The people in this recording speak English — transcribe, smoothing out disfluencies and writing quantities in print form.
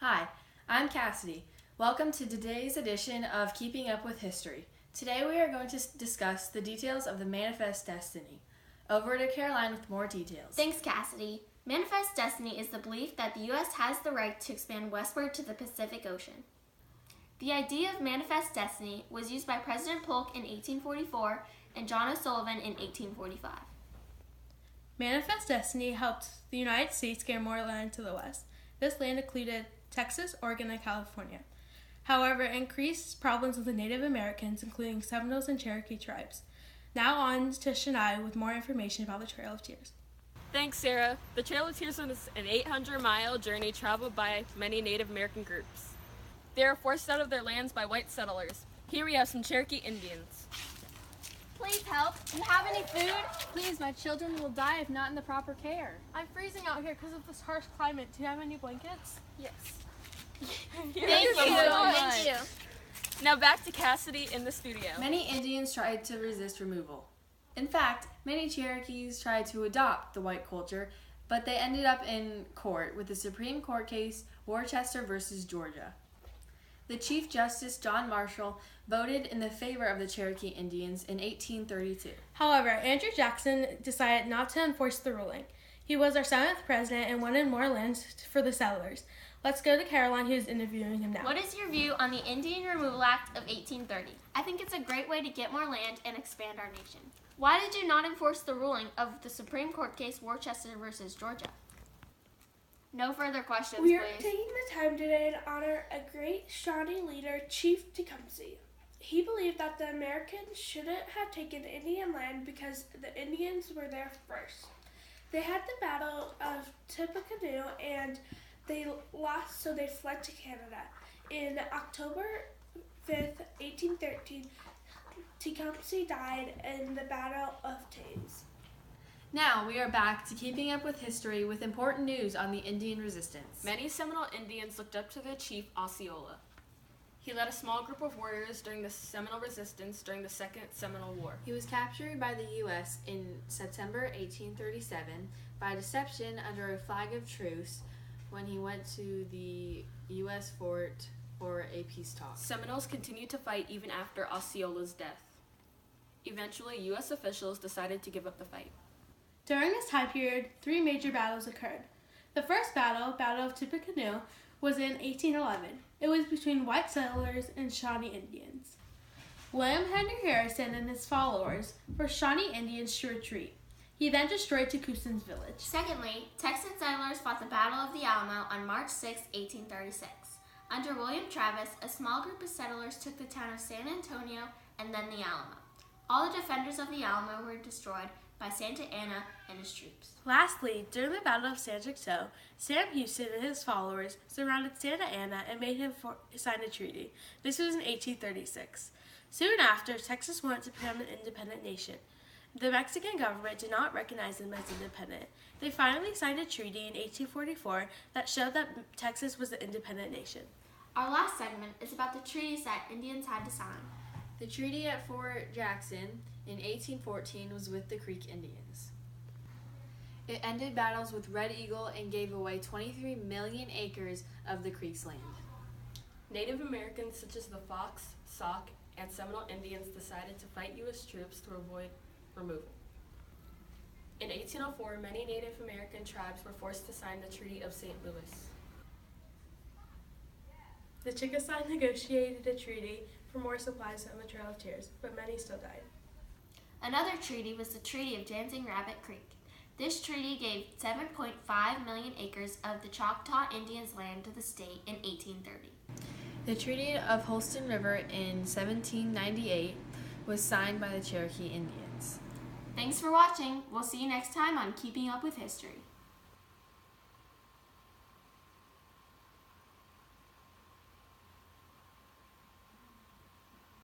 Hi, I'm Cassidy. Welcome to today's edition of Keeping Up with History. Today we are going to discuss the details of the Manifest Destiny. Over to Caroline with more details. Thanks, Cassidy. Manifest Destiny is the belief that the U.S. has the right to expand westward to the Pacific Ocean. The idea of Manifest Destiny was used by President Polk in 1844 and John O'Sullivan in 1845. Manifest Destiny helped the United States get more land to the west. This land included Texas, Oregon, and California. However, it increased problems with the Native Americans, including Seminoles and Cherokee tribes. Now on to Shania with more information about the Trail of Tears. Thanks, Sarah. The Trail of Tears was an 800-mile journey traveled by many Native American groups. They were forced out of their lands by white settlers. Here we have some Cherokee Indians. Please help. Do you have any food? Please, my children will die if not in the proper care. I'm freezing out here because of this harsh climate. Do you have any blankets? Yes. Thank you so much. Now back to Cassidy in the studio. Many Indians tried to resist removal. In fact, many Cherokees tried to adopt the white culture, but they ended up in court with the Supreme Court case Worcester versus Georgia. The Chief Justice John Marshall voted in the favor of the Cherokee Indians in 1832. However, Andrew Jackson decided not to enforce the ruling. He was our 7th president and wanted more land for the settlers. Let's go to Caroline, who's interviewing him now. What is your view on the Indian Removal Act of 1830? I think it's a great way to get more land and expand our nation. Why did you not enforce the ruling of the Supreme Court case Worcester versus Georgia? No further questions, We are please. taking the time today to honor a great Shawnee leader, Chief Tecumseh. He believed that the Americans shouldn't have taken Indian land because the Indians were there first. They had the Battle of Tippecanoe and they lost, so they fled to Canada. In October 5th, 1813, Tecumseh died in the Battle of Thames. Now we are back to Keeping Up with History with important news on the Indian resistance. Many Seminole Indians looked up to their chief, Osceola. He led a small group of warriors during the Seminole resistance during the Second Seminole War. He was captured by the U.S. in September 1837 by deception under a flag of truce when he went to the U.S. fort for a peace talk. Seminoles continued to fight even after Osceola's death. Eventually, U.S. officials decided to give up the fight. During this time period, 3 major battles occurred. The first battle, Battle of Tippecanoe, was in 1811. It was between white settlers and Shawnee Indians. William Henry Harrison and his followers forced Shawnee Indians to retreat. He then destroyed Tecumseh's village. Secondly, Texan settlers fought the Battle of the Alamo on March 6, 1836. Under William Travis, a small group of settlers took the town of San Antonio and then the Alamo. All the defenders of the Alamo were destroyed by Santa Anna and his troops. Lastly, during the Battle of San Jacinto, Sam Houston and his followers surrounded Santa Anna and made him sign a treaty. This was in 1836. Soon after, Texas wanted to become an independent nation. The Mexican government did not recognize them as independent. They finally signed a treaty in 1844 that showed that Texas was an independent nation. Our last segment is about the treaties that Indians had to sign. The treaty at Fort Jackson in 1814 was with the Creek Indians. It ended battles with Red Eagle and gave away 23 million acres of the Creek's land. Native Americans such as the Fox, Sauk, and Seminole Indians decided to fight U.S. troops to avoid removal. In 1804, many Native American tribes were forced to sign the Treaty of St. Louis. The Chickasaw negotiated a treaty for more supplies on the Trail of Tears, but many still died. Another treaty was the Treaty of Dancing Rabbit Creek. This treaty gave 7.5 million acres of the Choctaw Indians' land to the state in 1830. The Treaty of Holston River in 1798 was signed by the Cherokee Indians. Thanks for watching. We'll see you next time on Keeping Up with History.